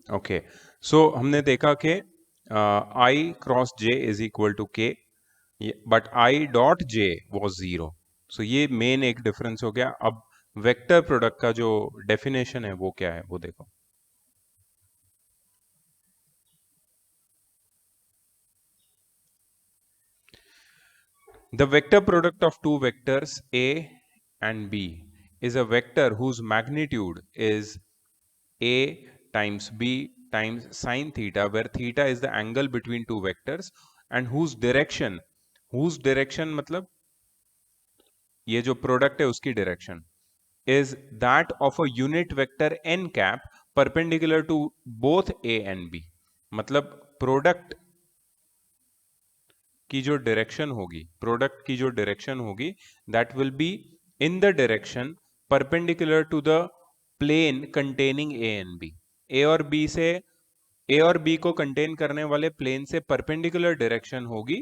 Okay, सो हमने देखा कि I cross J is equal to K, but I dot J was zero. So ये main एक difference हो गया। अब वेक्टर प्रोडक्ट का जो डेफिनेशन है वो क्या है वो देखो। The vector product of two vectors A and B is a vector whose magnitude is A times B times sine theta, where theta is the angle between two vectors, and whose direction मतलब ये जो product है उसकी direction is that of a unit vector n cap perpendicular to both A and B। मतलब product की जो direction होगी, product की जो डायरेक्शन होगी, that will be in the direction perpendicular to the plane containing A and B. A और B से, ए और बी को कंटेन करने वाले प्लेन से परपेंडिकुलर डायरेक्शन होगी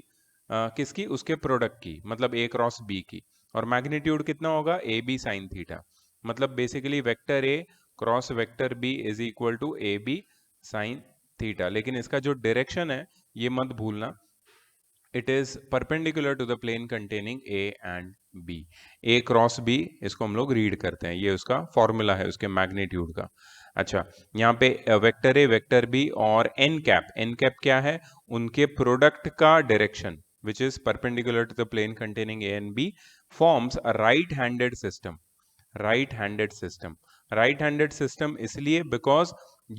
किसकी, उसके प्रोडक्ट की, मतलब ए क्रॉस बी की। और मैग्नीट्यूड कितना होगा, ए बी साइन थीटा। मतलब basically vector A cross vector B is equal to A B sine theta. लेकिन इसका जो डायरेक्शन है ये मत भूलना, it is perpendicular to the plane containing A and B. A cross B इसको हम लोग रीड करते हैं, ये उसका फॉर्मूला है उसके मैग्नीट्यूड का। अच्छा, यहाँ पे वेक्टर ए वेक्टर बी और एन कैप क्या है, उनके प्रोडक्ट का direction which is perpendicular to the plane containing A and B forms a right handed system. Right handed system, right handed system इसलिए because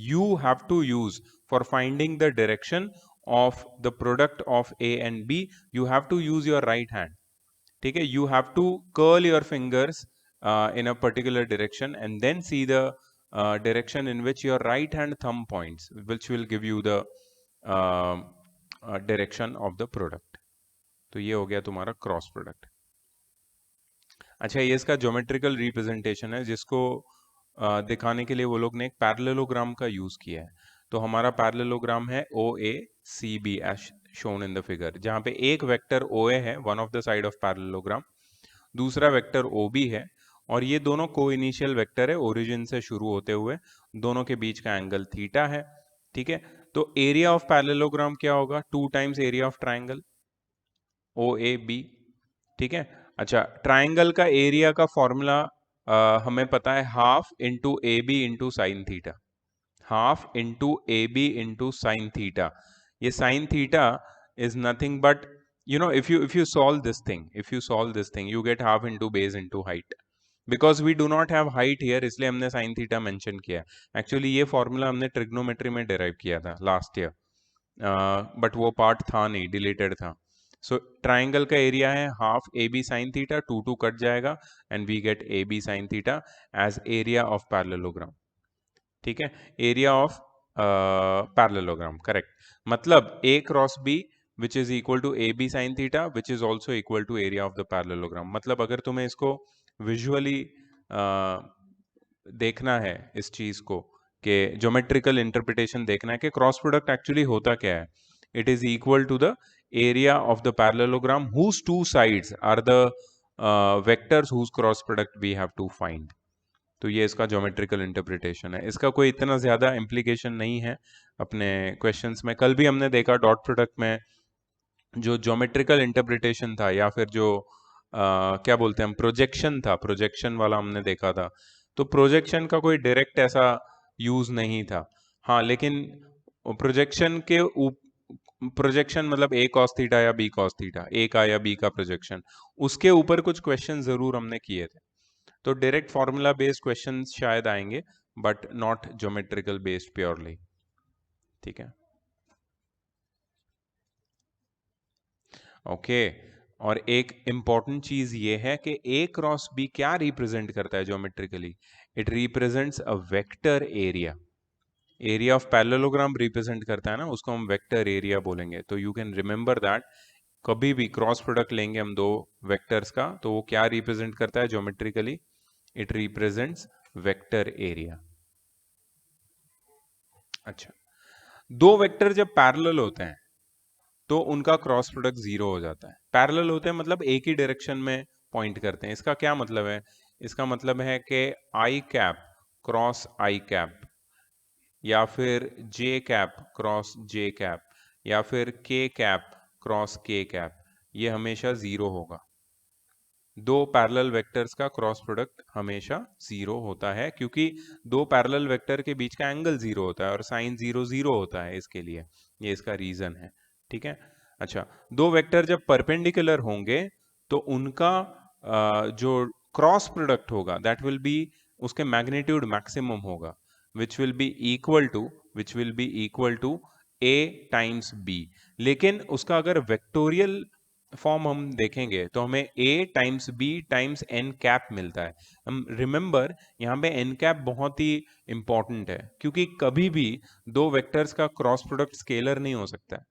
you have to use for finding the direction of the product of A and B, you have to use your right hand। ठीक है, you have to curl your fingers in a particular direction and then see the direction in which your right hand thumb points, which will give you the direction of the product। तो ये हो गया तुम्हारा cross product. अच्छा, ये इसका geometrical representation है जिसको दिखाने के लिए वो लोग ने एक पैरेललोग्राम का यूज किया है। तो हमारा पैरेललोग्राम है O A C B as shown in the figure, जहाँ पे एक वेक्टर ओ ए है, one of the side of parallelogram, दूसरा वेक्टर ओ बी है, और ये दोनों को इनिशियल वेक्टर है ओरिजिन से शुरू होते हुए, दोनों के बीच का एंगल थीटा है। ठीक है, तो एरिया ऑफ पैरेललोग्राम क्या होगा, 2 times area of triangle O A B. ठीक है, अच्छा, ट्राइंगल का एरिया का फॉर्मूला हमें पता है, half into A B into sine theta, half into A B into sine theta. ये sine theta is nothing but, you know, if you solve this thing, if you solve this thing you get half into base into height, because we do not have height here, इसलिए हमने sin theta mention किया। Actually ये formula हमने trigonometry में derive किया था last year, but वो part था नहीं, डिलीटेड था। सो ट्राइंगल का एरिया है half A B sine theta, two two cut जाएगा and we get A B sine theta as area of parallelogram. ठीक है, एरिया ऑफ पैरेललोग्राम, करेक्ट। मतलब ए cross B which is equal to A B sine theta which is also equal to area of the parallelogram. मतलब अगर तुम्हें इसको visually देखना है इस चीज को, कि ज्योमेट्रिकल इंटरप्रिटेशन देखना है कि क्रॉस प्रोडक्ट एक्चुअली होता क्या है, it is equal to the area of the parallelogram whose two sides are the vectors whose cross product we have to find। तो ये इसका ज्योमेट्रिकल इंटरप्रिटेशन है, इसका कोई इतना ज़्यादा इम्प्लीकेशन नहीं है अपने क्वेश्चंस में। कल भी हमने देखा डॉट प्रोडक्ट में जो ज्योमेट्रिकल इंटरप्रिटेशन था, या फिर जो क्या बोलते हैं हम, प्रोजेक्शन था, प्रोजेक्शन वाला हमने देखा था। तो प्रोजेक्शन का कोई डायरेक्ट ऐसा यूज नहीं था। हाँ, लेकिन प्रोजेक्शन के प्रोजेक्शन मतलब ए कॉस थीटा या बी कॉस थीटा, ए का या बी का प्रोजेक्शन, उसके ऊपर कुछ क्वेश्चन जरूर हमने किए थे। तो डायरेक्ट फॉर्मूला बेस्ड क्वेश्चंस शायद आएंगे, but not geometrical based purely. ठीक है, ओके। और एक इंपॉर्टेंट चीज ये है कि ए क्रॉस बी क्या रिप्रेजेंट करता है geometrically, it represents a vector area. Area of parallelogram represent करता है ना, उसको हम वेक्टर एरिया बोलेंगे। तो यू कैन रिमेंबर दैट, कभी भी क्रॉस प्रोडक्ट लेंगे हम दो वेक्टर्स का, तो वो क्या रिप्रेजेंट करता है geometrically, it represents vector area. अच्छा, दो वेक्टर जब पैरेलल होते हैं तो उनका क्रॉस प्रोडक्ट जीरो हो जाता है। पैरेलल होते हैं मतलब एक ही डायरेक्शन में पॉइंट करते हैं। इसका क्या मतलब है, इसका मतलब है कि I cap cross I cap या फिर जे कैप क्रॉस जे कैप या फिर K cap cross K cap, ये हमेशा जीरो होगा। दो पैरेलल वेक्टर्स का क्रॉस प्रोडक्ट हमेशा जीरो होता है, क्योंकि दो पैरेलल वेक्टर के बीच का एंगल जीरो होता है और साइन जीरो जीरो होता है इसके लिए, ये इसका रीजन है। ठीक है। अच्छा, दो वेक्टर जब परपेंडिकुलर होंगे तो उनका जो क्रॉस प्रोडक्ट होगा दैट विल बी, उसके मैग्नीट्यूड मैक्सिमम होगा, which will be equal to a times b. लेकिन उसका अगर वेक्टोरियल फॉर्म हम देखेंगे तो हमें a times b times n cap मिलता है। हम रिमेंबर, यहाँ पे एन कैप बहुत ही इंपॉर्टेंट है, क्योंकि कभी भी दो वेक्टर्स का क्रॉस प्रोडक्ट स्केलर नहीं हो सकता है।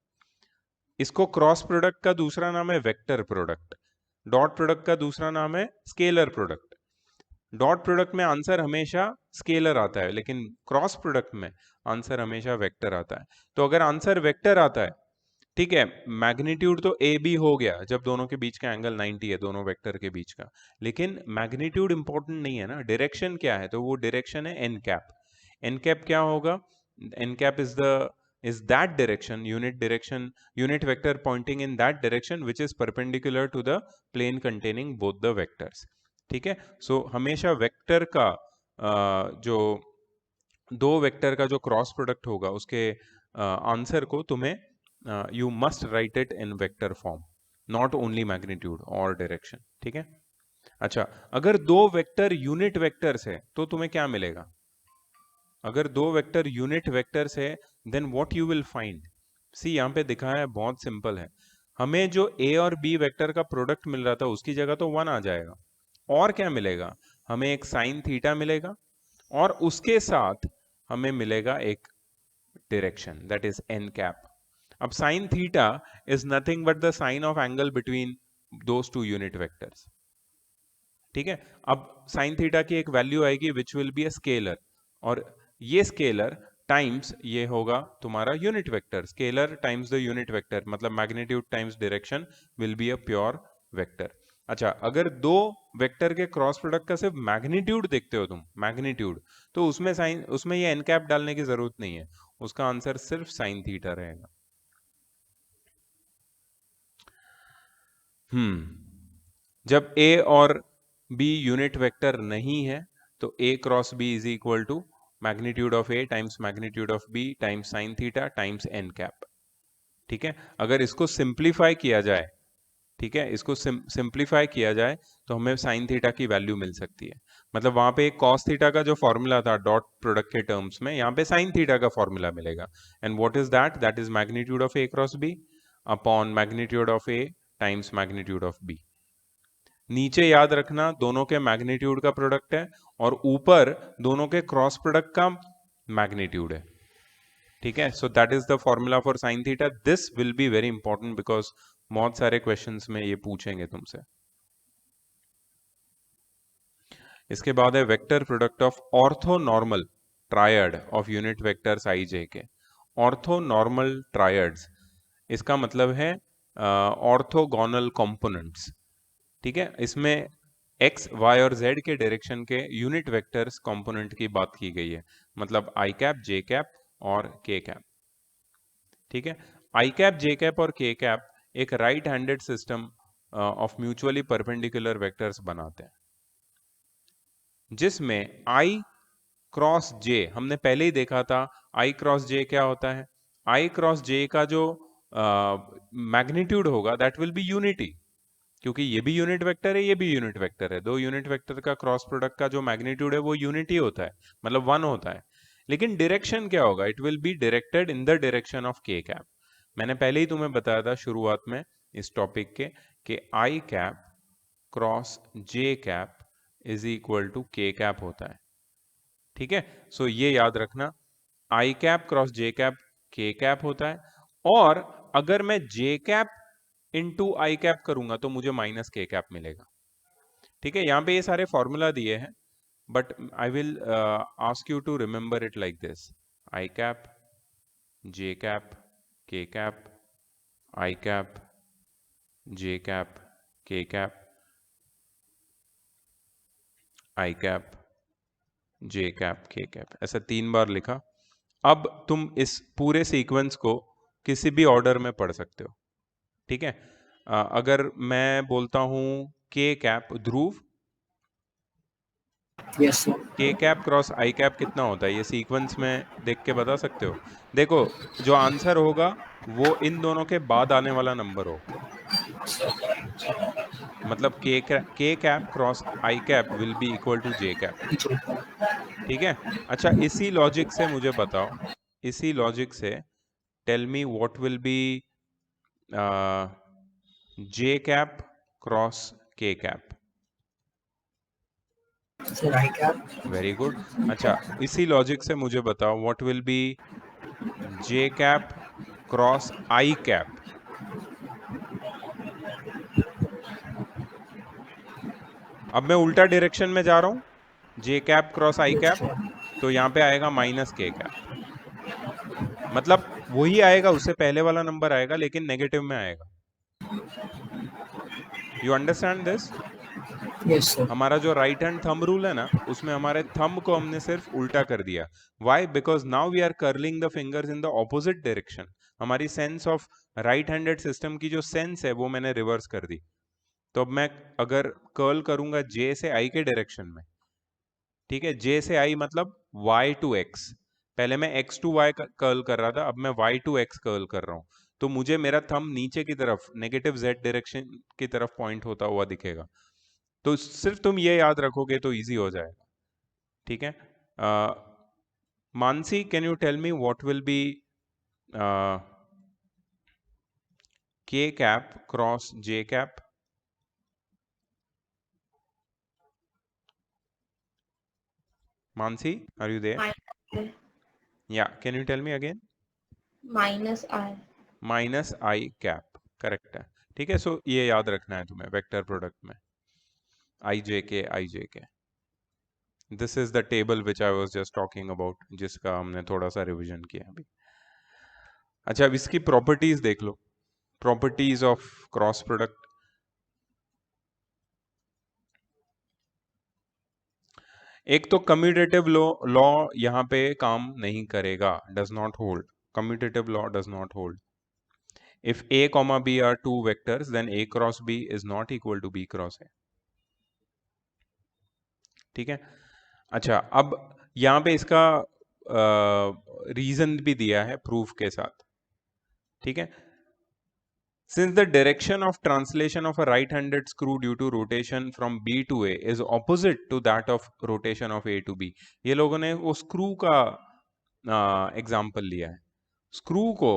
इसको क्रॉस प्रोडक्ट का दूसरा नाम है वेक्टर प्रोडक्ट, डॉट प्रोडक्ट का दूसरा नाम है स्केलर प्रोडक्ट। डॉट प्रोडक्ट में आंसर हमेशा स्केलर आता है, लेकिन क्रॉस प्रोडक्ट में आंसर हमेशा वेक्टर आता है। तो अगर आंसर वेक्टर आता है, ठीक है, मैग्नीट्यूड तो ए बी हो गया जब दोनों के बीच का एंगल 90 है, दोनों वेक्टर के बीच का, लेकिन मैग्नीट्यूड इंपॉर्टेंट नहीं है ना, डायरेक्शन क्या है, तो वो डायरेक्शन है एन कैप। एन कैप क्या होगा? N cap is that unit vector pointing in that direction which is perpendicular to the plane containing both the vectors। ठीक है। सो हमेशा वेक्टर का जो दो वेक्टर का जो क्रॉस प्रोडक्ट होगा उसके आंसर को तुम्हें you must write it in vector form, not only magnitude और डायरेक्शन। ठीक है। अच्छा, अगर दो वेक्टर यूनिट वेक्टर्स है तो तुम्हें क्या मिलेगा? अगर दो वेक्टर यूनिट वेक्टर्स है then what you will find. See यहाँ पे दिखाया है, बहुत सिंपल है। हमें जो ए और बी वेक्टर का प्रोडक्ट मिल रहा था उसकी जगह तो 1 आ जाएगा, और क्या मिलेगा? हमें एक साइन थीटा मिलेगा और उसके साथ हमें मिलेगा एक direction that is n cap. अब sine theta is nothing but the sine of angle between those two unit vectors. ठीक है। अब साइन थीटा की एक वैल्यू आएगी which will be a scalar, और ये स्केलर टाइम्स ये होगा तुम्हारा unit vector, scalar times the unit vector, मतलब magnitude times direction will be a pure vector. अच्छा, अगर दो वेक्टर के क्रॉस प्रोडक्ट का सिर्फ मैग्नीट्यूड देखते हो तुम, मैग्नीट्यूड, तो उसमें ये एन कैप डालने की जरूरत नहीं है, उसका आंसर सिर्फ साइन थीटा रहेगा। जब a और b यूनिट वेक्टर नहीं है तो a cross b is equal to magnitude of a times magnitude of b times sine theta times n cap. ठीक है। अगर इसको सिंप्लीफाई किया जाए, ठीक है, इसको सिंप्लीफाई किया जाए तो हमें साइन थीटा की वैल्यू मिल सकती है। मतलब वहां पे एक कॉस थीटा का जो फॉर्मूला था डॉट प्रोडक्ट के टर्म्स में, यहाँ पे साइन थीटा का फॉर्मूला मिलेगा। And what is that? That is magnitude of a cross b upon magnitude of a times magnitude of b। नीचे याद रखना दोनों के मैग्नीट्यूड का प्रोडक्ट है और ऊपर दोनों के क्रॉस प्रोडक्ट का मैग्नीट्यूड है। ठीक है। So that is the formula for sine theta. This will be very important because बहुत सारे क्वेश्चंस में ये पूछेंगे तुमसे। इसके बाद है vector product of orthonormal triad of unit vectors I J K. Orthonormal triads, इसका मतलब है ऑर्थोगोनल कंपोनेंट्स। ठीक है। इसमें एक्स वाई और जेड के डायरेक्शन के यूनिट वेक्टर्स कंपोनेंट की बात की गई है, मतलब आई कैप जे कैप और के कैप। ठीक है। आई कैप जे कैप और के कैप एक right handed system of mutually perpendicular vectors बनाते हैं, जिसमें आई क्रॉस जे हमने पहले ही देखा था। आई क्रॉस जे क्या होता है? आई क्रॉस जे का जो मैग्नीट्यूड होगा दैट विल बी यूनिटी, क्योंकि ये भी यूनिट वेक्टर है, ये भी यूनिट वेक्टर है। दो यूनिट वेक्टर का क्रॉस प्रोडक्ट का जो मैग्नीट्यूड है वो यूनिटी होता है, मतलब 1 होता है। लेकिन डायरेक्शन क्या होगा? It will be directed in the direction of के कैप। मैंने पहले ही तुम्हें बताया था शुरुआत में इस टॉपिक के कि I cap cross J cap is equal to K cap होता है। ठीक है। सो ये याद रखना, I cap cross J cap के कैप होता है, और अगर मैं J cap into I cap करूंगा तो मुझे माइनस के कैप मिलेगा। ठीक है। यहां पे ये सारे फॉर्मूला दिए हैं, but I will ask you to remember it like this: i cap J cap के cap, i cap J cap के cap, i cap J cap के कैप। ऐसा 3 बार लिखा, अब तुम इस पूरे सीक्वेंस को किसी भी ऑर्डर में पढ़ सकते हो, ठीक है। अगर मैं बोलता हूं के कैप ध्रुव, यस सर। के कैप क्रॉस आई कैप कितना होता है, ये सीक्वेंस में देख के बता सकते हो? देखो, जो आंसर होगा वो इन दोनों के बाद आने वाला नंबर होगा, मतलब k cap cross I cap will be equal to j cap, ठीक है। अच्छा, इसी लॉजिक से मुझे बताओ, इसी लॉजिक से tell me what will be J cap cross K cap. Sir I cap. Very good. अच्छा, इसी लॉजिक से मुझे बताओ what will be J cap cross I cap. अब मैं उल्टा डायरेक्शन में जा रहा हूं, J cap cross I yes cap, sir. तो यहां पे आएगा माइनस के कैप, मतलब वही आएगा, उससे पहले वाला नंबर आएगा लेकिन नेगेटिव में आएगा। You understand this? Yes sir. हमारा जो राइट हैंड थंब रूल है ना, उसमें हमारे थंब को हमने सिर्फ उल्टा कर दिया। Why? Because now we are curling the fingers in the opposite direction. हमारी sense of right handed system की जो सेंस है वो मैंने रिवर्स कर दी। तो अब मैं अगर कर्ल करूंगा जे से आई के डायरेक्शन में, ठीक है, जे से आई मतलब y टू x, पहले मैं x टू y कर्ल कर रहा था, अब मैं y टू x कर्ल कर रहा हूं, तो मुझे मेरा थंब नीचे की तरफ नेगेटिव z डायरेक्शन की तरफ पॉइंट होता हुआ दिखेगा। तो सिर्फ तुम ये याद रखोगे तो इजी हो जाएगा, ठीक है। Mansi, can you tell me what will be K cap cross J cap? Mansi, are you there? Yeah, can you tell me again? Minus I. Minus I cap, correct है, ठीक है। सो ये याद रखना है तुम्हें वेक्टर प्रोडक्ट में, आई जे के। This is the table which I was just talking about, जिसका हमने थोड़ा सा रिवीजन किया अभी। अच्छा, अब इसकी प्रॉपर्टीज देख लो, प्रॉपर्टीज ऑफ क्रॉस प्रोडक्ट। एक तो कम्यूटेटिव लॉ, लॉ यहाँ पे काम नहीं करेगा, does not hold. Commutative law does not hold. If a comma b are two vectors, then a cross b is not equal to b cross a, ठीक है। अच्छा, अब यहाँ पे इसका रीजन भी दिया है प्रूफ के साथ, ठीक है। Since the direction of translation of a right-handed screw due to rotation from B to A is opposite to that of rotation of A to B, ये लोगों ने वो स्क्रू का एग्जाम्पल लिया है। स्क्रू को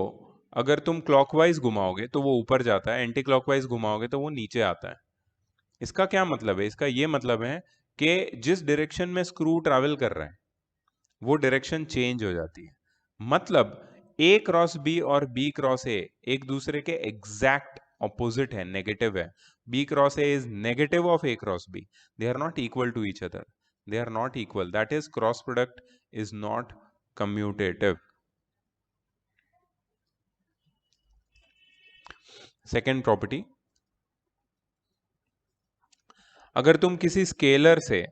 अगर तुम क्लॉकवाइज घुमाओगे तो वो ऊपर जाता है, एंटी क्लॉकवाइज घुमाओगे तो वो नीचे आता है। इसका क्या मतलब है? इसका ये मतलब है कि जिस डायरेक्शन में स्क्रू ट्रैवल कर रहा है वो डायरेक्शन चेंज हो जाती है। मतलब ए क्रॉस बी और बी क्रॉस ए एक दूसरे के एग्जैक्ट ऑपोजिट है, नेगेटिव है। B cross a is negative of a cross b, they are not equal to each other, they are not equal, that is cross product is not commutative. Second property, अगर तुम किसी scalar से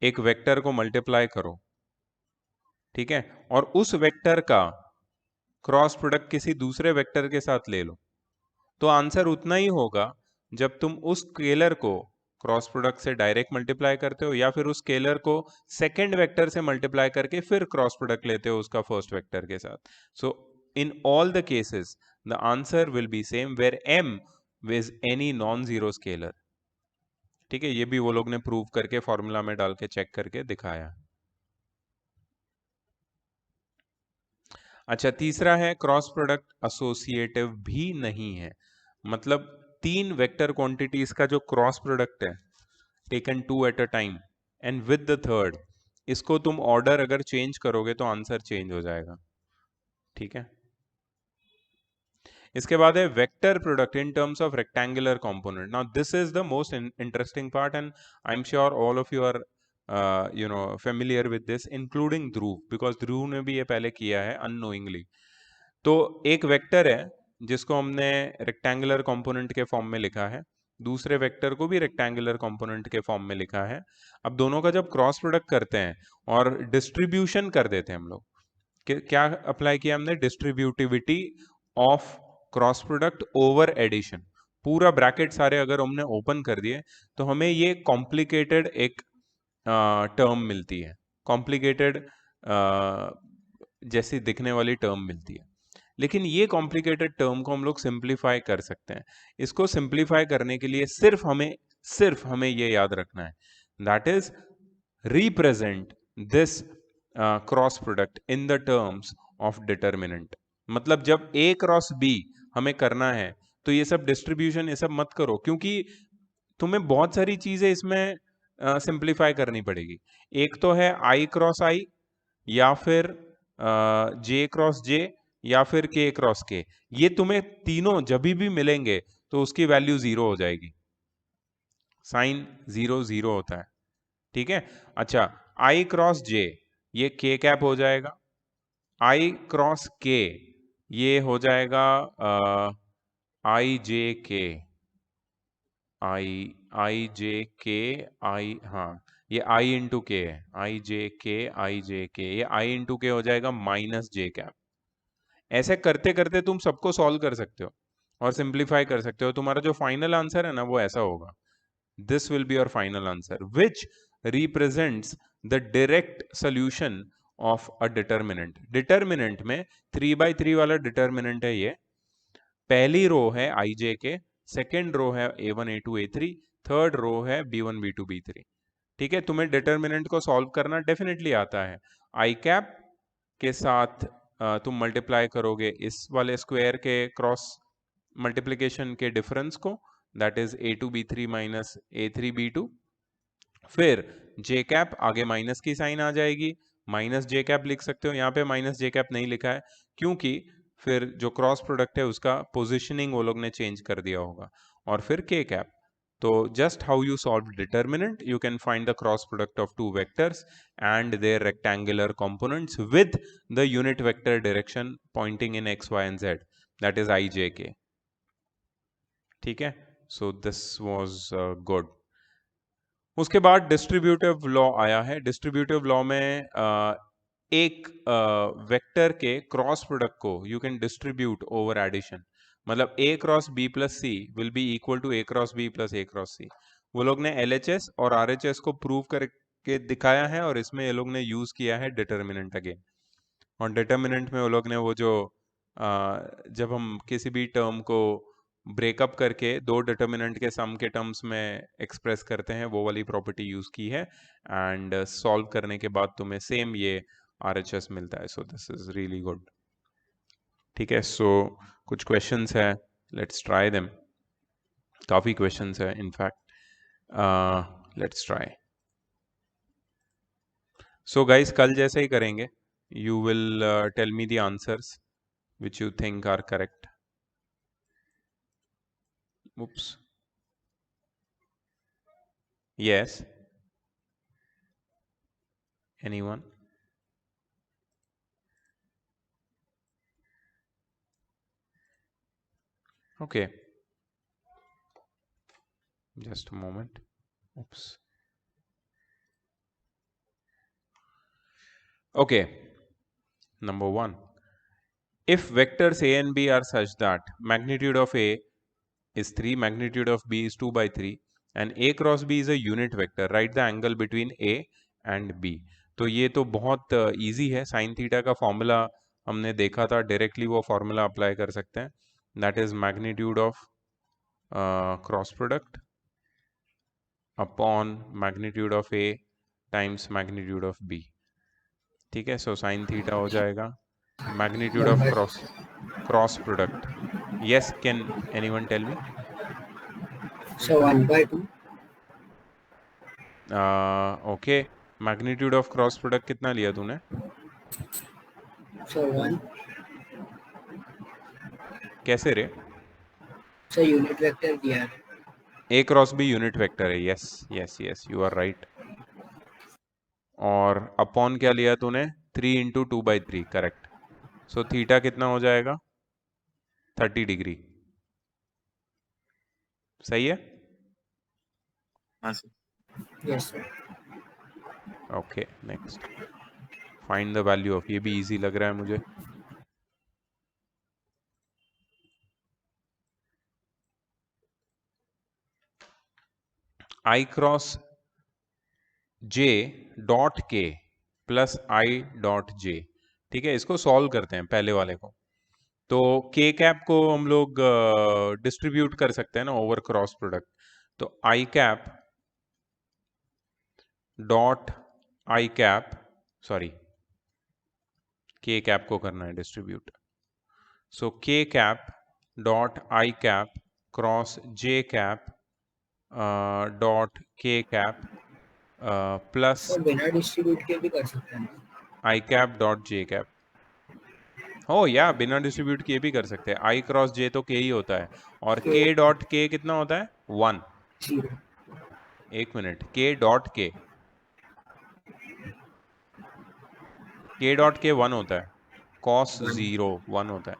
एक vector को multiply करो, ठीक है, और उस वेक्टर का क्रॉस प्रोडक्ट किसी दूसरे वेक्टर के साथ ले लो, तो आंसर उतना ही होगा जब तुम उस स्केलर को क्रॉस प्रोडक्ट से डायरेक्ट मल्टीप्लाई करते हो या फिर उस स्केलर को सेकंड वेक्टर से मल्टीप्लाई करके फिर क्रॉस प्रोडक्ट लेते हो उसका फर्स्ट वेक्टर के साथ। So in all the cases the answer will be same where m is any non zero scalar, ठीक है। ये भी वो लोग ने प्रूव करके फॉर्मूला में डाल के चेक करके दिखाया। अच्छा, तीसरा है क्रॉस प्रोडक्ट एसोसिएटिव भी नहीं है, मतलब तीन वेक्टर क्वांटिटीज का जो क्रॉस प्रोडक्ट है taken two at a time and with the third, इसको तुम ऑर्डर अगर चेंज करोगे तो आंसर चेंज हो जाएगा, ठीक है। इसके बाद है vector product in terms of rectangular component. Now this is the most interesting part and I am sure all of you are familiar with this, including Dhruv, बिकॉज ध्रुव ने भी ये पहले किया है अननोइंगली। तो एक वेक्टर है जिसको हमने रेक्टेंगुलर कंपोनेंट के फॉर्म में लिखा है, दूसरे वेक्टर को भी रेक्टेंगुलर कंपोनेंट के फॉर्म में लिखा है। अब दोनों का जब क्रॉस प्रोडक्ट करते हैं और डिस्ट्रीब्यूशन कर देते हैं हम लोग, क्या अप्लाई किया हमने? Distributivity of cross product over addition. पूरा ब्रैकेट सारे अगर हमने ओपन कर दिए तो हमें ये कॉम्प्लिकेटेड एक टर्म मिलती है, कॉम्प्लिकेटेड जैसी दिखने वाली टर्म मिलती है। लेकिन ये कॉम्प्लिकेटेड टर्म को हम लोग सिंप्लीफाई कर सकते हैं। इसको सिंप्लीफाई करने के लिए सिर्फ हमें ये याद रखना है, that is represent this cross product in the terms of determinant. मतलब जब A क्रॉस B हमें करना है तो ये सब डिस्ट्रीब्यूशन ये सब मत करो, क्योंकि तुम्हें बहुत सारी चीजें इसमें सिंप्लीफाई करनी पड़ेगी। एक तो है I क्रॉस I, या फिर J क्रॉस J, या फिर K क्रॉस K। ये तुम्हें तीनों जब भी मिलेंगे तो उसकी वैल्यू 0 हो जाएगी, साइन 0 0 होता है, ठीक है। अच्छा, I क्रॉस J ये K कैप हो जाएगा, I क्रॉस K ये हो जाएगा I J K, I J K I, हाँ ये I इंटू के है, I J K I J K, ये I इंटू के हो जाएगा माइनस J कैप। ऐसे करते करते तुम सबको सॉल्व कर सकते हो और सिंप्लीफाई कर सकते हो। तुम्हारा जो फाइनल आंसर है ना वो ऐसा होगा, this will be your final answer which represents the direct solution of a determinant. Determinant में 3/3 वाला डिटर्मिनेंट है ये। पहली रो है आई जे के, सेकेंड रो है A1 A2 A3, third row है B1 B2 B3। ठीक है, तुम्हें डिटर्मिनेंट को सॉल्व करना डेफिनेटली आता है। आई कैप के साथ तुम मल्टीप्लाई करोगे इस वाले स्क्वायर के क्रॉस मल्टीप्लिकेशन के डिफरेंस को, that is A2 B3 minus A3 B2। फिर जे कैप आगे माइनस की साइन आ जाएगी, माइनस जे कैप लिख सकते हो। यहाँ पे माइनस जे कैप नहीं लिखा है क्योंकि फिर जो क्रॉस प्रोडक्ट है उसका पोजीशनिंग वो लोग ने चेंज कर दिया होगा। और फिर के कैप। तो just how you solve determinant, you can find the cross product of two vectors and their rectangular components with the unit vector direction pointing in X Y and Z, that is I J K. ठीक है, so this was good. उसके बाद distributive law आया है। Distributive law में एक vector के cross product को you can distribute over addition. मतलब A cross B plus C will be equal to A cross B plus A cross C। वो लोग ने LHS और RHS को प्रूव करके दिखाया है और इसमें ये लोग ने यूज किया है डिटर्मिनेंट अगेन। और डिटर्मिनेंट में वो लोग ने वो जो जब हम किसी भी टर्म को ब्रेकअप करके दो डिटर्मिनेंट के सम के टर्म्स में एक्सप्रेस करते हैं वो वाली प्रॉपर्टी यूज की है। एंड सॉल्व करने के बाद तुम्हें सेम ये RHS मिलता है। So this is really good. ठीक है, सो कुछ क्वेश्चंस है, लेट्स ट्राई देम। काफी क्वेश्चंस है in fact, let's try. So guys कल जैसे ही करेंगे, you will tell me the answers which you think are correct. Oops. Yes. Anyone? Okay. Just a moment. Oops. Okay. Number 1. If vectors A and B are such that magnitude of A is 3, magnitude of B is 2/3, and A cross B is a unit vector, write the angle between A and B. तो ये तो बहुत easy है। Sine theta का formula हमने देखा था, directly वो फॉर्मूला अप्लाई कर सकते हैं। That is magnitude of cross product upon magnitude of A times magnitude of B। ठीक है, सो साइन थीटा हो जाएगा magnitude of cross product. Yes, can anyone tell me? So 1/2. Okay, magnitude of cross product कितना लिया तूने? So 1. कैसे रे? So unit vector दिया है. A cross B unit vector है। Yes yes yes, you are right. और अपॉन क्या लिया तूने? 3 इंटू 2/3, करेक्ट। सो थीटा कितना हो जाएगा? 30 डिग्री। सही है? Yes sir. Okay, next. Find the value of, ये भी इजी लग रहा है मुझे। आई क्रॉस जे डॉट के प्लस आई डॉट जे, ठीक है, इसको सॉल्व करते हैं पहले वाले को। तो के कैप को हम लोग डिस्ट्रीब्यूट कर सकते हैं ना ओवर क्रॉस प्रोडक्ट। तो I cap dot I cap, sorry K cap को करना है distribute. So K cap dot I cap cross J cap dot K cap plus sir बिना डिस्ट्रीब्यूट के भी कर सकते हैं। I cap dot J cap. हो या बिना डिस्ट्रीब्यूट किए भी कर सकते हैं। आई क्रॉस जे तो के ही होता है, और के डॉट के कितना होता है 1। 0। एक मिनट, के डॉट के डॉट के 1 होता है, कॉस 0 1 होता है,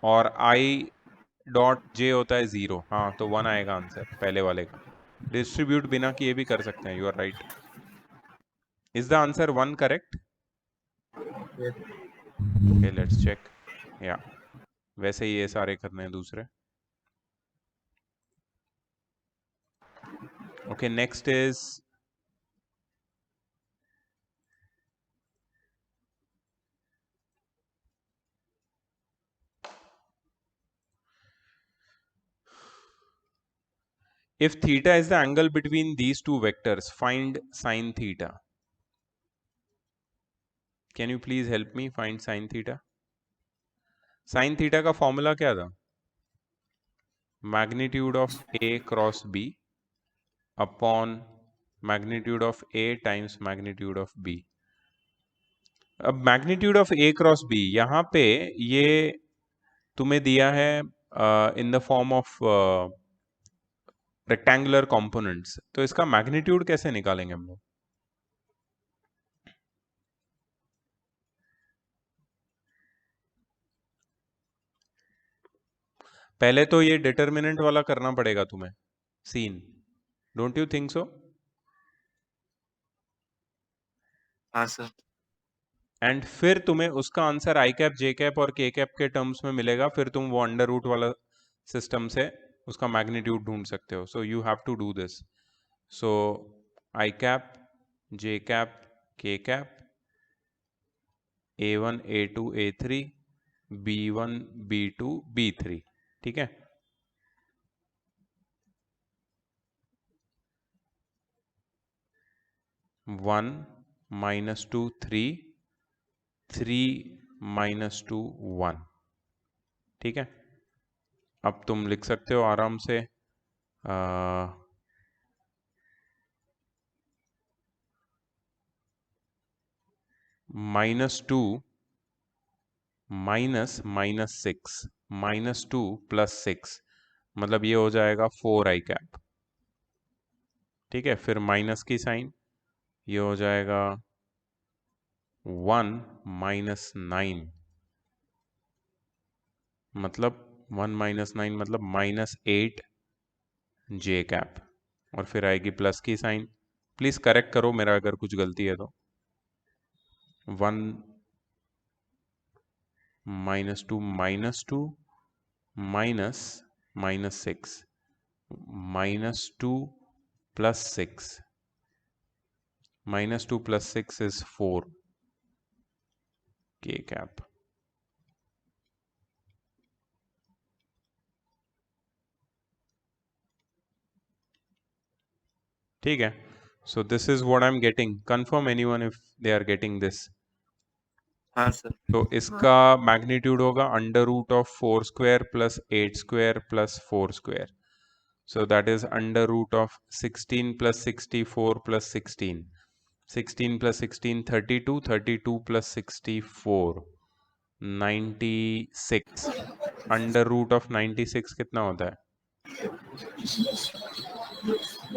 और आई डॉट जे होता है 0। हाँ, तो 1 आएगा आंसर पहले वाले का। डिस्ट्रीब्यूट बिना किए भी कर सकते हैं, you are right. Is the answer 1 correct? Okay, let's check. या वैसे ही ये सारे करने हैं दूसरे। Okay, next is if theta is the angle between these two vectors, find sin theta. Can you please help me find sin theta? Sin theta का formula क्या था? Magnitude of A cross B upon magnitude of A times magnitude of B। अब magnitude of A cross B यहाँ पे ये तुम्हें दिया है in the form of rectangular components, तो इसका मैग्नीट्यूड कैसे निकालेंगे हम लोग? पहले तो ये डिटर्मिनेंट वाला करना पड़ेगा तुम्हें, सीन, डोंट यू थिंक सो? हाँ सर। एंड फिर तुम्हें उसका answer i cap J cap और के कैप के टर्म्स में मिलेगा, फिर तुम वो अंडर रूट वाला सिस्टम से उसका मैग्नीट्यूड ढूंढ सकते हो। So you have to do this. So I cap J cap के cap A1 A2 A3 B1 B2 B3, ठीक है। One minus two 3 minus two 1, ठीक है। अब तुम लिख सकते हो आराम से -2 माइनस -6 -2 + 6, मतलब ये हो जाएगा 4 आई कैप, ठीक है। फिर माइनस की साइन, ये हो जाएगा 1 -9, मतलब 1 -9 मतलब -8 जे कैप, और फिर आएगी प्लस की साइन। प्लीज करेक्ट करो मेरा अगर कुछ गलती है तो। 1 -2 -2 -6 -2 + 6 -2 + 6 is 4 के कैप। ठीक है, so this is what I am getting. Confirm anyone if they are getting this? हाँ सर। तो इसका मैग्नीट्यूड होगा √4² + 8² + 4²। So that is √16 + 64 + 16, 16 + 16 32, 32 + 64 96। √96 कितना होता है?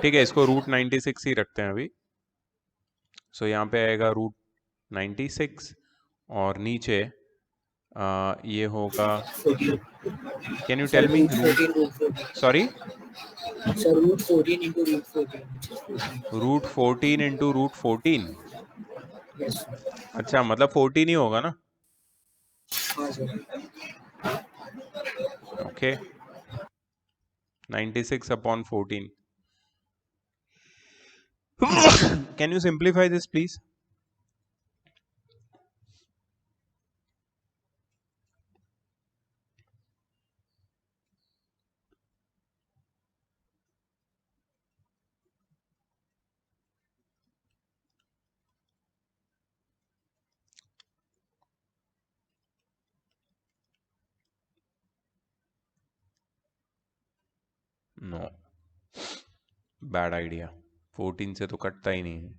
ठीक है, इसको √96 ही रखते हैं अभी। सो यहाँ पे आएगा √96, और नीचे ये होगा, 14। Can you Sir, tell me root 14, root 14. Sorry Sir, root 14 into root 14, which is 14. √14 × √14? Yes sir. अच्छा, मतलब 14 ही होगा ना? हाँ sir. Okay, 96 upon 14. Can you simplify this, please? No, bad idea. 14 से तो कटता ही नहीं है।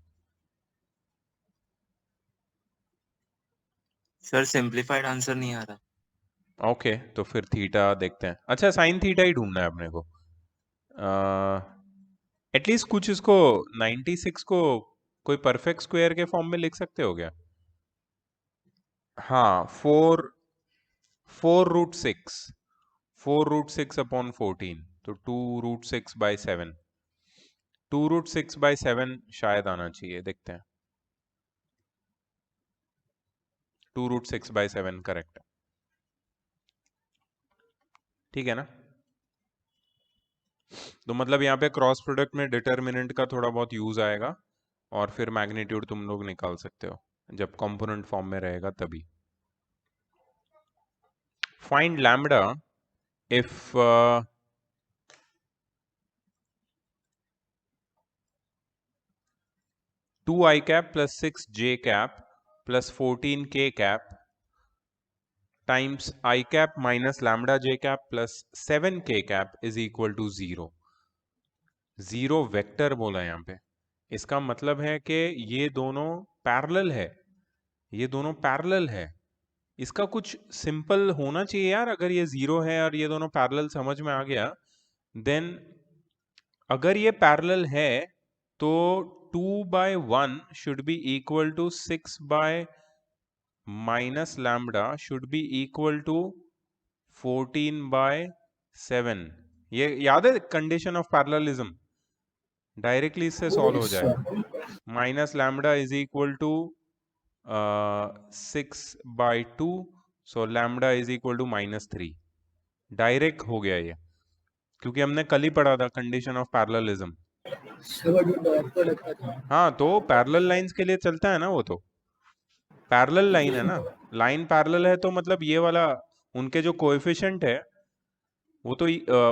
सर सिंप्लीफाइड आंसर नहीं आ रहा। ओके, तो फिर थीटा देखते हैं। अच्छा, साइन थीटा ही ढूंढना है अपने को। एटलीस्ट कुछ इसको 96 को कोई परफेक्ट स्क्वायर के फॉर्म में लिख सकते हो क्या? हाँ, 4√6, 4√6 अपॉन 14, तो 2√6/7, 2√6/7 शायद आना चाहिए, देखते हैं। 2√6/7 करेक्ट है, ठीक है ना? तो मतलब यहाँ पे क्रॉस प्रोडक्ट में डिटर्मिनेंट का थोड़ा बहुत यूज आएगा, और फिर मैग्नीट्यूड तुम लोग निकाल सकते हो जब कंपोनेंट फॉर्म में रहेगा तभी। Find lambda if 2i cap plus 6j cap plus 14k cap times I cap minus lambda j cap plus 7k cap is equal to 0. Zero vector बोला यहाँ पे, इसका मतलब है कि ये दोनों पैरेलल है, ये दोनों पैरेलल है। इसका कुछ सिंपल होना चाहिए यार, अगर ये जीरो है और ये दोनों पैरेलल समझ में आ गया, देन अगर ये पैरेलल है तो 2/1 should be equal to 6 minus lambda should be equal to 14/7। ये याद है कंडीशन ऑफ पैरेललिज्म? डायरेक्टली इससे सॉल्व हो यस जाएगा। Sir. Minus lambda is equal to 6/2, so lambda is equal to -3। Direct हो गया ये, क्योंकि हमने कल ही पढ़ा था condition of parallelism. Sir but वो डॉट प्रोडक्ट का था। हाँ, तो पैरेलल लाइंस के लिए चलता है ना वो, तो पैरेलल लाइन है ना, लाइन पैरेलल है तो मतलब ये वाला उनके जो कोएफिशिएंट है वो तो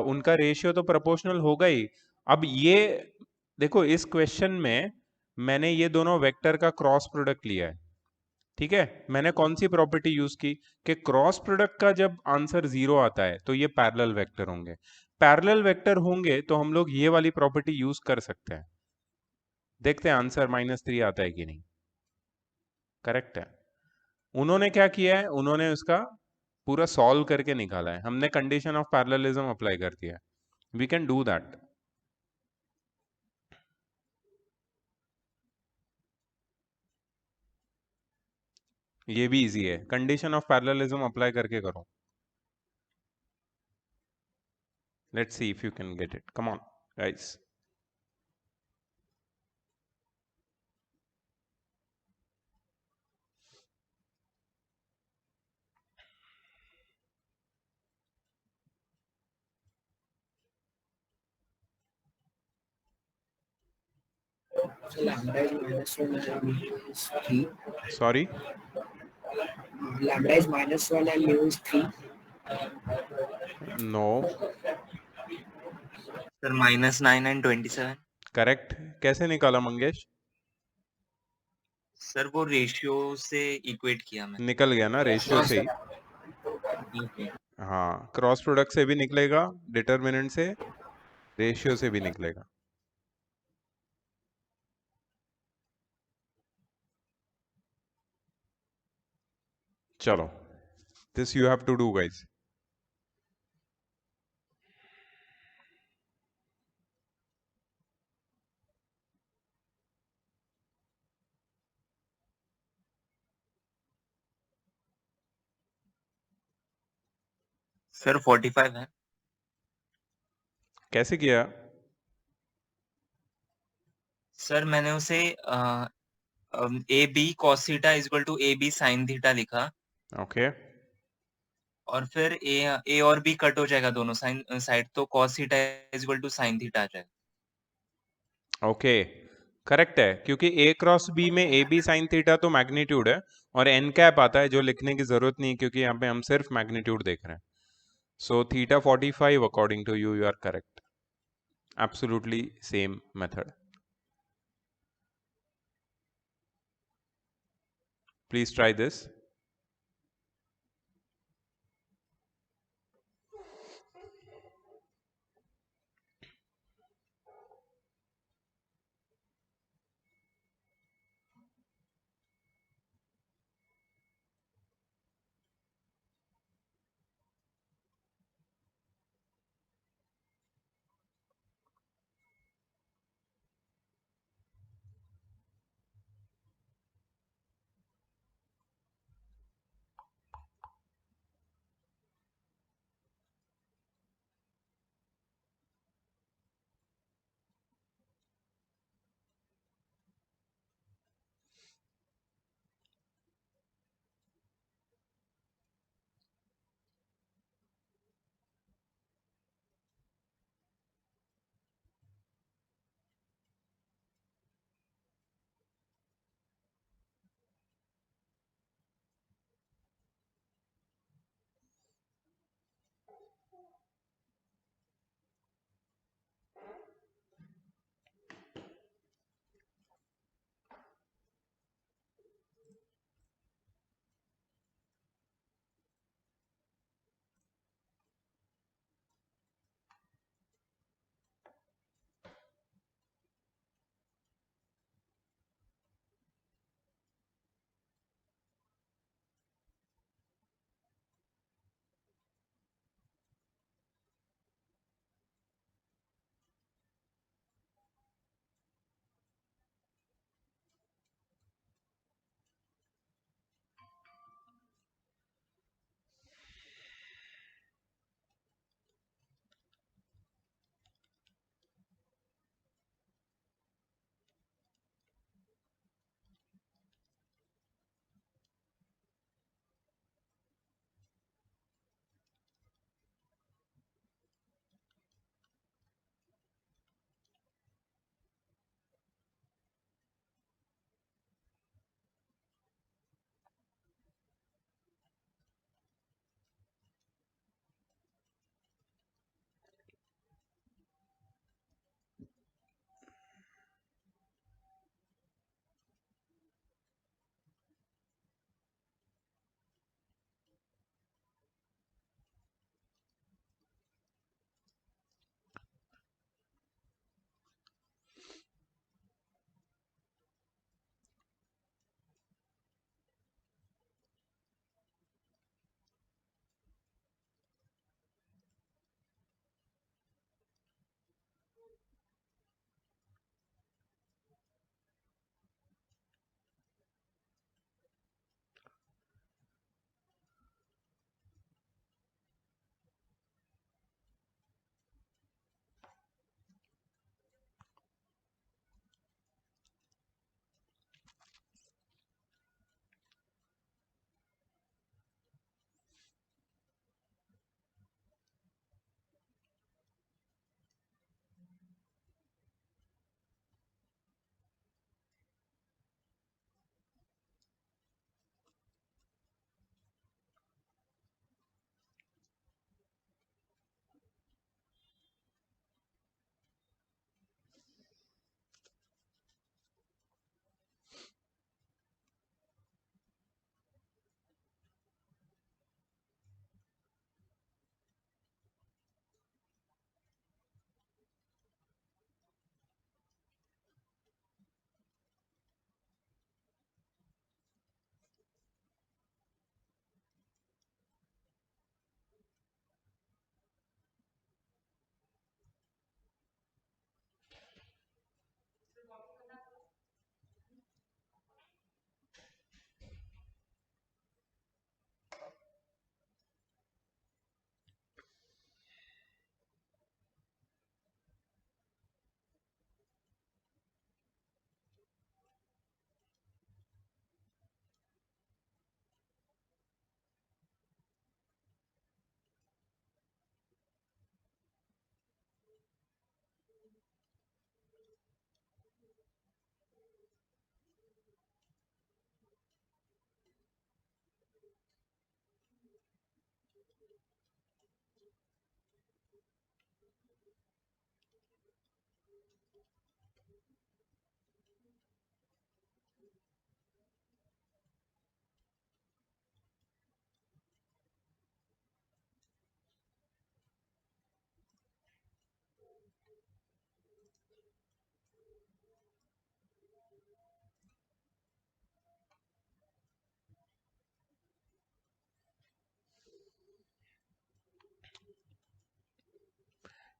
उनका रेशियो तो प्रोपोर्शनल होगा ही। अब ये देखो, इस क्वेश्चन में मैंने ये दोनों वेक्टर का क्रॉस प्रोडक्ट लिया है, ठीक है? मैंने कौन सी प्रॉपर्टी यूज की कि क्रॉस प्रोडक्ट का जब आंसर 0 आता है तो ये पैरेलल वेक्टर होंगे। पैरेलल वेक्टर होंगे तो हम लोग ये वाली प्रॉपर्टी यूज कर सकते हैं। देखते हैं आंसर -3 आता है कि नहीं। करेक्ट है। उन्होंने क्या किया है, उन्होंने उसका पूरा सॉल्व करके निकाला है, हमने कंडीशन ऑफ पैरेललिज्म अप्लाई कर दिया है। We can do that. ये भी इजी है, कंडीशन ऑफ पैरेललिज्म अप्लाई करके करो। Let's see if you can get it, come on guys. So lambda is -1 and mu is 3. Sorry, Lambda is -1 and mu is 3. No, sir -9 and 27। Correct. कैसे निकाला Mangesh? Sir वो ratio से equate किया मैंने। निकल गया ना रेशियो हाँ से ही। सर। ठीक है। हाँ, क्रॉस प्रोडक्ट से भी निकलेगा, डिटर्मिनेंट से, रेशियो से भी निकलेगा। चलो, this you have to do guys. Sir 45 है। कैसे किया? सर मैंने उसे a b cos theta is equal to A b sin theta लिखा, ओके और फिर ए और बी कट हो जाएगा दोनों साइड, तो cos theta is equal to sin theta आ जाएगा। ओके करेक्ट है, क्योंकि ए क्रॉस बी में ए बी साइन थीटा तो मैग्नीट्यूड है और एन कैप आता है, जो लिखने की जरूरत नहीं, क्योंकि यहाँ पे हम सिर्फ मैग्नीट्यूड देख रहे हैं. So theta 45 according to you, you are correct. Absolutely same method. Please try this.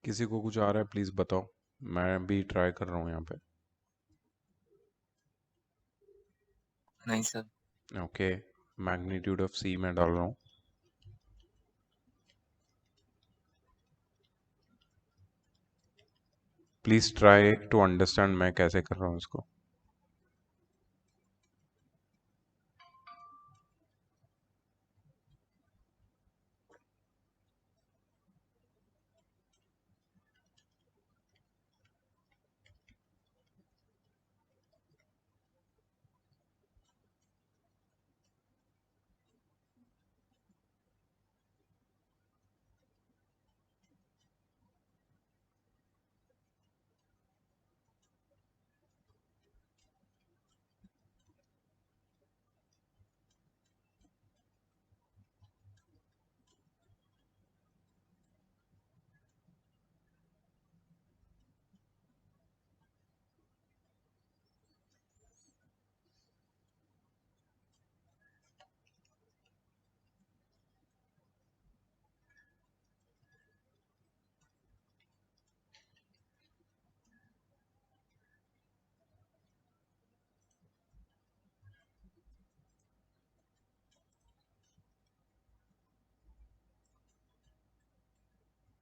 किसी को कुछ आ रहा है प्लीज बताओ, मैं भी ट्राई कर रहा हूँ यहाँ पे। नहीं सर। ओके, मैग्नीट्यूड ऑफ सी मैं डाल रहा हूँ। प्लीज ट्राई टू अंडरस्टैंड मैं कैसे कर रहा हूँ इसको।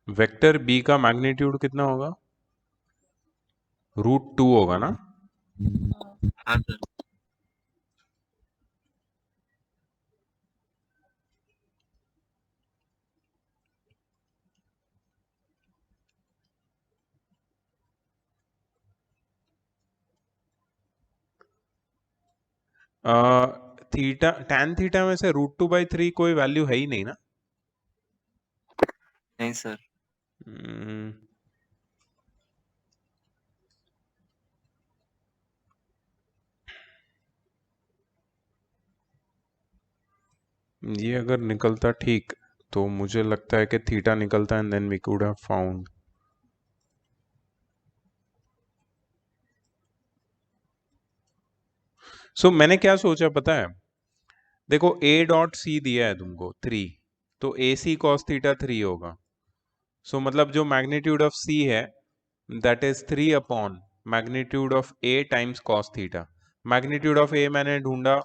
वेक्टर बी का मैग्नीट्यूड कितना होगा? √2 होगा ना? हाँ सर। थीटा, tan थीटा में से √2/3 कोई वैल्यू है ही नहीं ना? नहीं सर। हम्म, ये अगर निकलता ठीक तो मुझे लगता है कि थीटा निकलता and then we could have found. So मैंने क्या सोचा पता है? देखो A.C दिया है तुमको 3, तो AC cos थीटा 3 होगा। सो मतलब जो मैग्नीट्यूड ऑफ C है that is 3 upon magnitude of A times cos theta. Magnitude of A मैंने ढूंढा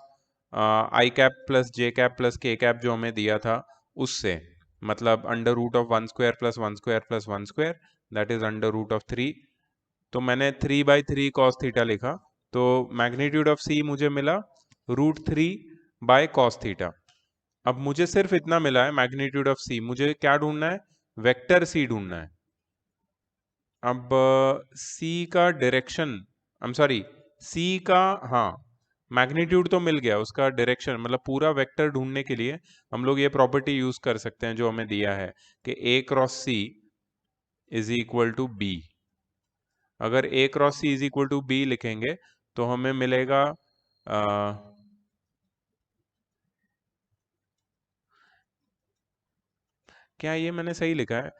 i cap plus j cap plus k cap जो हमें दिया था उससे, मतलब under root of 1² plus 1² plus 1² that is under root of 3। तो मैंने 3/3 कॉस थीटा लिखा, तो मैग्नीट्यूड ऑफ C मुझे मिला √3 कॉस थीटा। अब मुझे सिर्फ इतना मिला है मैग्नीट्यूड ऑफ C, मुझे क्या ढूंढना है? वेक्टर C ढूंढना है। अब C का direction, I am sorry, C का, हाँ, मैग्नीट्यूड तो मिल गया, उसका डायरेक्शन मतलब पूरा वेक्टर ढूंढने के लिए हम लोग ये प्रॉपर्टी यूज कर सकते हैं जो हमें दिया है कि A×C is equal to be. अगर A×C is equal to be लिखेंगे तो हमें मिलेगा क्या ये मैंने सही लिखा है?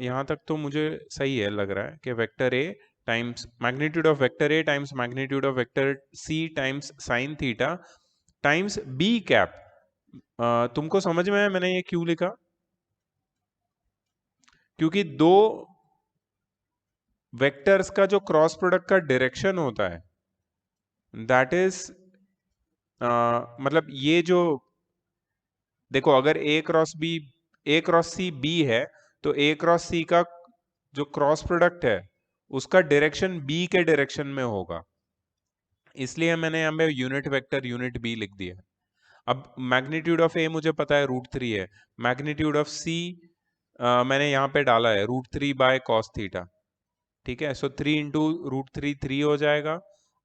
यहाँ तक तो मुझे सही है, लग रहा है कि vector A times magnitude of vector A times magnitude of vector C times sine theta times B cap. तुमको समझ में आया मैंने ये क्यों लिखा? क्योंकि दो वेक्टर्स का जो क्रॉस प्रोडक्ट का डायरेक्शन होता है दैट इज मतलब ये जो, देखो अगर A×C B है तो A×C का जो क्रॉस प्रोडक्ट है उसका डायरेक्शन B के डायरेक्शन में होगा, इसलिए मैंने यहाँ पे यूनिट वेक्टर यूनिट B लिख दिया। अब मैग्नीट्यूड ऑफ A मुझे पता है √3 है, मैग्नीट्यूड ऑफ C मैंने यहाँ पे डाला है √3/cos थीटा। ठीक है, सो 3 इंटू √3 3 हो जाएगा,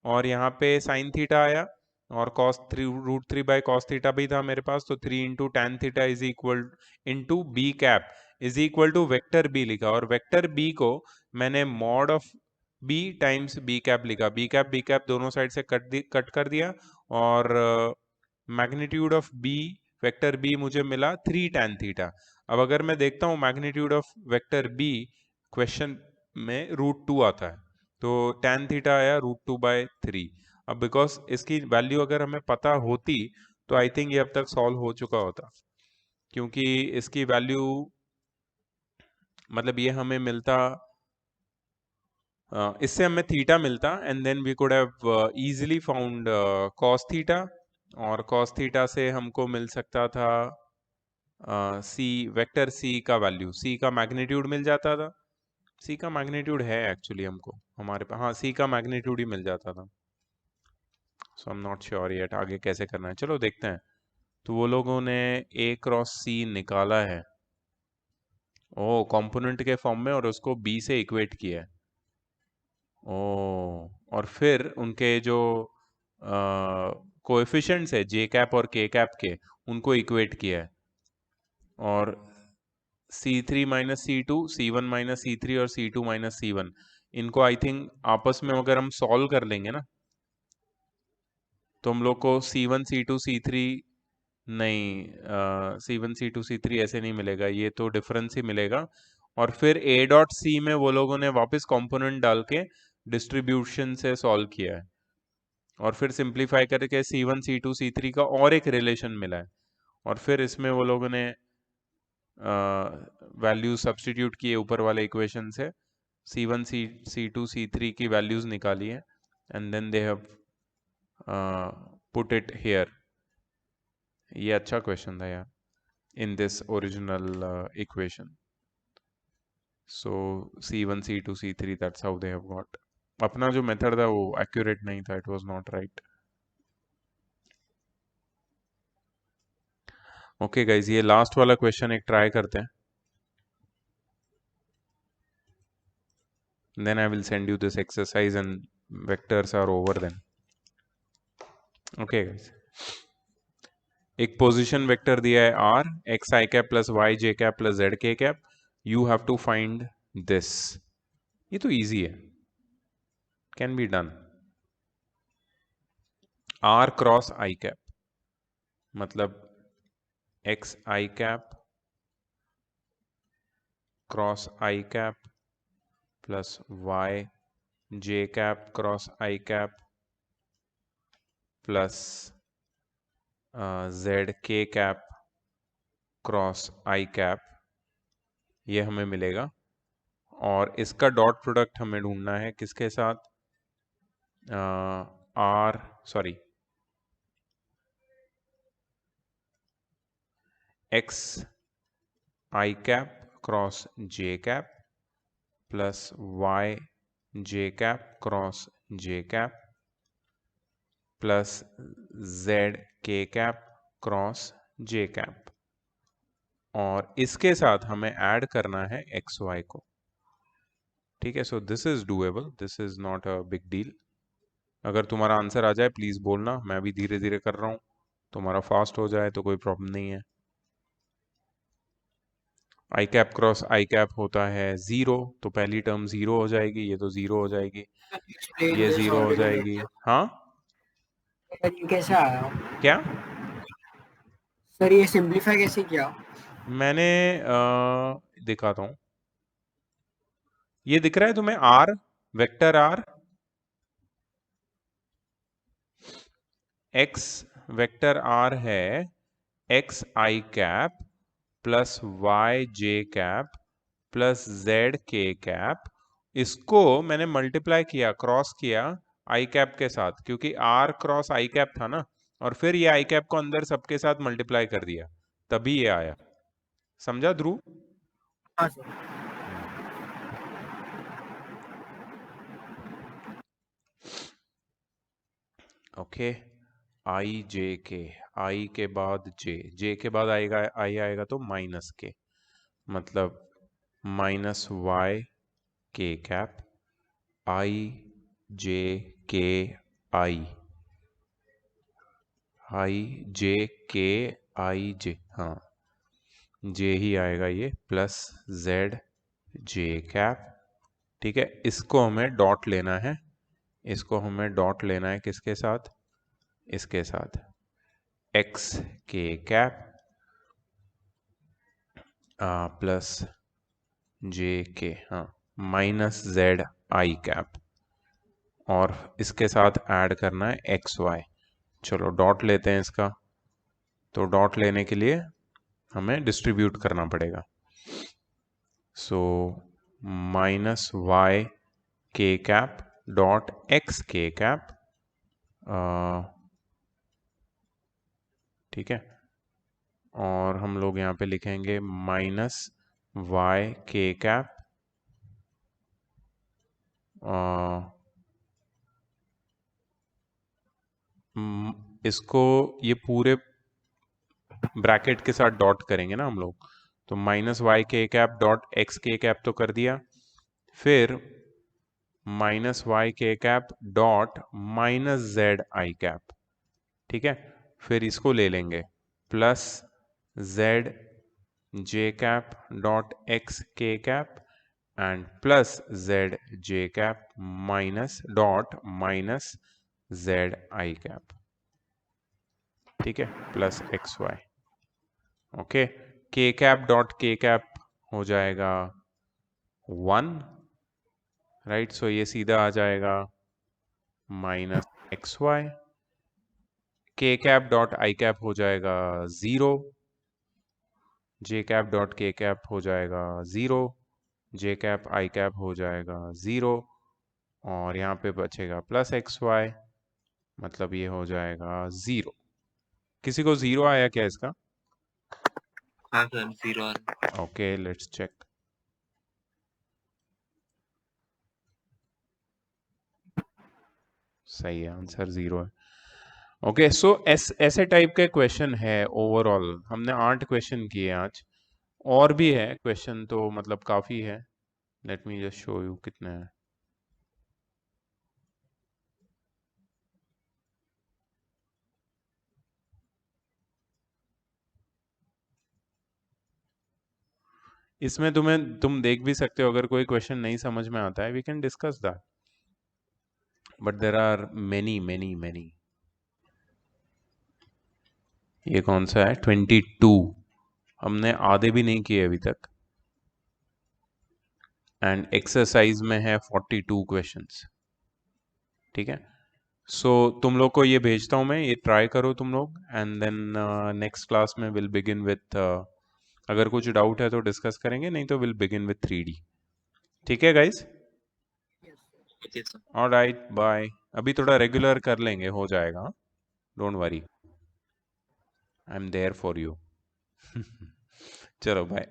और यहाँ पे साइन थीटा आया, और √3/cos थीटा भी था मेरे पास, तो 3 into tan theta is equal into b cap is equal to vector b लिखा, और वेक्टर बी को मैंने mod of b times b cap लिखा, बी कैप दोनों साइड से कट कर दिया, और magnitude of b vector b मुझे मिला 3 tan थीटा। अब अगर मैं देखता हूँ magnitude of vector b question में √2 आता है, तो tan थीटा आया √2/3। अब बिकॉज इसकी वैल्यू अगर हमें पता होती तो आई थिंक ये अब तक सॉल्व हो चुका होता, क्योंकि इसकी वैल्यू मतलब ये हमें मिलता, इससे हमें थीटा मिलता, and then we could have easily found cos theta, और कॉस थीटा से हमको मिल सकता था सी वेक्टर सी का वैल्यू, सी का मैग्नीट्यूड मिल जाता था। सी का मैग्नीट्यूड है एक्चुअली हमको हमारे पास, हाँ सी का मैग्नीट्यूड ही मिल जाता था। So I am not sure yet आगे कैसे करना है, चलो देखते हैं। तो वो लोगों ने ए क्रॉस सी निकाला है, ओ कंपोनेंट के फॉर्म में, और उसको बी से इक्वेट किया है। ओ, और फिर उनके जो कोएफिशिएंट्स है जे कैप और के कैप के, उनको इक्वेट किया है, और C3 minus C2, C1 minus C3 और C2 माइनस C1, इनको आई थिंक आपस में अगर हम सॉल्व कर लेंगे ना, तो हम लोग को C1 C2 C3 नहीं, C1 C2 C3 ऐसे नहीं मिलेगा, ये तो डिफरेंस ही मिलेगा। और फिर A डॉट C में वो लोगों ने वापस कंपोनेंट डाल के डिस्ट्रीब्यूशन से सॉल्व किया है, और फिर सिंप्लीफाई करके C1 C2 C3 का और एक रिलेशन मिला है, और फिर इसमें वो लोगों ने वैल्यू सब्स्टिट्यूट किए ऊपर वाले इक्वेशन से, C1 C2 C3 की वैल्यूज निकाली है, and then they have put it here. ये अच्छा क्वेश्चन था यार, in this original equation. So C1 C2 C3 that's how they have got. अपना जो मेथड था वो एक्यूरेट नहीं था, it was not right. Okay guys, ये लास्ट वाला क्वेश्चन एक ट्राई करते हैं, then I will send you this exercise and vectors are over then. Okay guys, एक पोजीशन वेक्टर दिया है r, x I cap plus y j cap plus z k cap, you have to find this. ये तो easy है, can be done. r cross I cap मतलब x I cap cross I cap plus y j cap cross I cap plus z k cap cross I cap, ये हमें मिलेगा। और इसका dot product हमें ढूंढना है किसके साथ, x I cap cross j cap plus y j cap cross j cap plus z k cap cross j cap, और इसके साथ हमें ऐड करना है एक्स वाई को। ठीक है, so this is doable, this is not a big deal. अगर तुम्हारा आंसर आ जाए प्लीज बोलना, मैं भी धीरे धीरे कर रहा हूँ, तुम्हारा फास्ट हो जाए तो कोई प्रॉब्लम नहीं है। आई कैप क्रॉस आई कैप होता है 0, तो पहली टर्म 0 हो जाएगी, ये तो 0 हो जाएगी, Explain ये this 0 हो already. जाएगी। हाँ सर ये कैसे आया? क्या, सर ये सिंप्लीफाई कैसे किया? मैंने दिखाता हूँ, ये दिख रहा है तुम्हें r, vector r, x vector r है x i cap plus y j cap plus z k cap, इसको मैंने मल्टीप्लाई किया, क्रॉस किया आई कैप के साथ, क्योंकि आर क्रॉस आई कैप था ना, और फिर ये आई कैप को अंदर सबके साथ मल्टीप्लाई कर दिया, तभी ये आया। समझा ध्रुव? हाँ सर। ओके, आई जे के, आई के बाद जे, जे के बाद आएगा आई आएगा तो माइनस के, मतलब माइनस वाई के कैप आई जे के आई, आई जे के आई जे, हाँ जे ही आएगा ये, प्लस जेड जे कैप ठीक है, इसको हमें डॉट लेना है, इसको हमें डॉट लेना है किसके साथ, इसके साथ एक्स के कैप प्लस जे के, हाँ, माइनस जेड आई कैप, और इसके साथ ऐड करना है एक्स वाई। चलो डॉट लेते हैं इसका, तो डॉट लेने के लिए हमें डिस्ट्रीब्यूट करना पड़ेगा। सो माइनस वाई के कैप डॉट एक्स के कैप, ठीक है, और हम लोग यहाँ पे लिखेंगे माइनस वाई के कैप इसको ये पूरे ब्रैकेट के साथ डॉट करेंगे ना हम लोग, तो माइनस वाई के कैप डॉट एक्स के कैप तो कर दिया, फिर माइनस वाई के cap dot minus Z I cap, ठीक है, फिर इसको ले लेंगे plus Z J cap dot x के cap and plus Z J cap minus dot minus Z I cap, ठीक है, प्लस एक्स वाई। ओके, के कैप डॉट के कैप हो जाएगा 1, राइट, सो ये सीधा आ जाएगा माइनस एक्स वाई, के कैप डॉट आई कैप हो जाएगा 0, जे कैप डॉट के कैप हो जाएगा 0, जे कैप आई कैप हो जाएगा 0, और यहाँ पे बचेगा प्लस एक्स वाई, मतलब ये हो जाएगा 0। किसी को 0 आया क्या इसका? हाँ सर 0 ओके, लेट्स चेक। सही है, आंसर 0 है। ओके, सो ऐसे टाइप के क्वेश्चन है। ओवरऑल हमने 8 क्वेश्चन किए आज, और भी है क्वेश्चन तो मतलब काफ़ी है। Let me just show you कितने हैं। इसमें तुम देख भी सकते हो, अगर कोई क्वेश्चन नहीं समझ में आता है we can discuss that, but there are many many many. ये कौन सा है? 22, हमने आधे भी नहीं किए अभी तक, एंड एक्सरसाइज में है 42 क्वेश्चंस, ठीक है। सो तुम लोग को ये भेजता हूँ मैं, ये ट्राई करो तुम लोग, एंड देन नेक्स्ट क्लास में विल बिगिन विथ, अगर कुछ डाउट है तो डिस्कस करेंगे, नहीं तो विल बिगिन विथ 3D, ठीक है गाइस? Alright, bye. अभी थोड़ा रेगुलर कर लेंगे, हो जाएगा, don't worry, I am there for you. चलो बाय।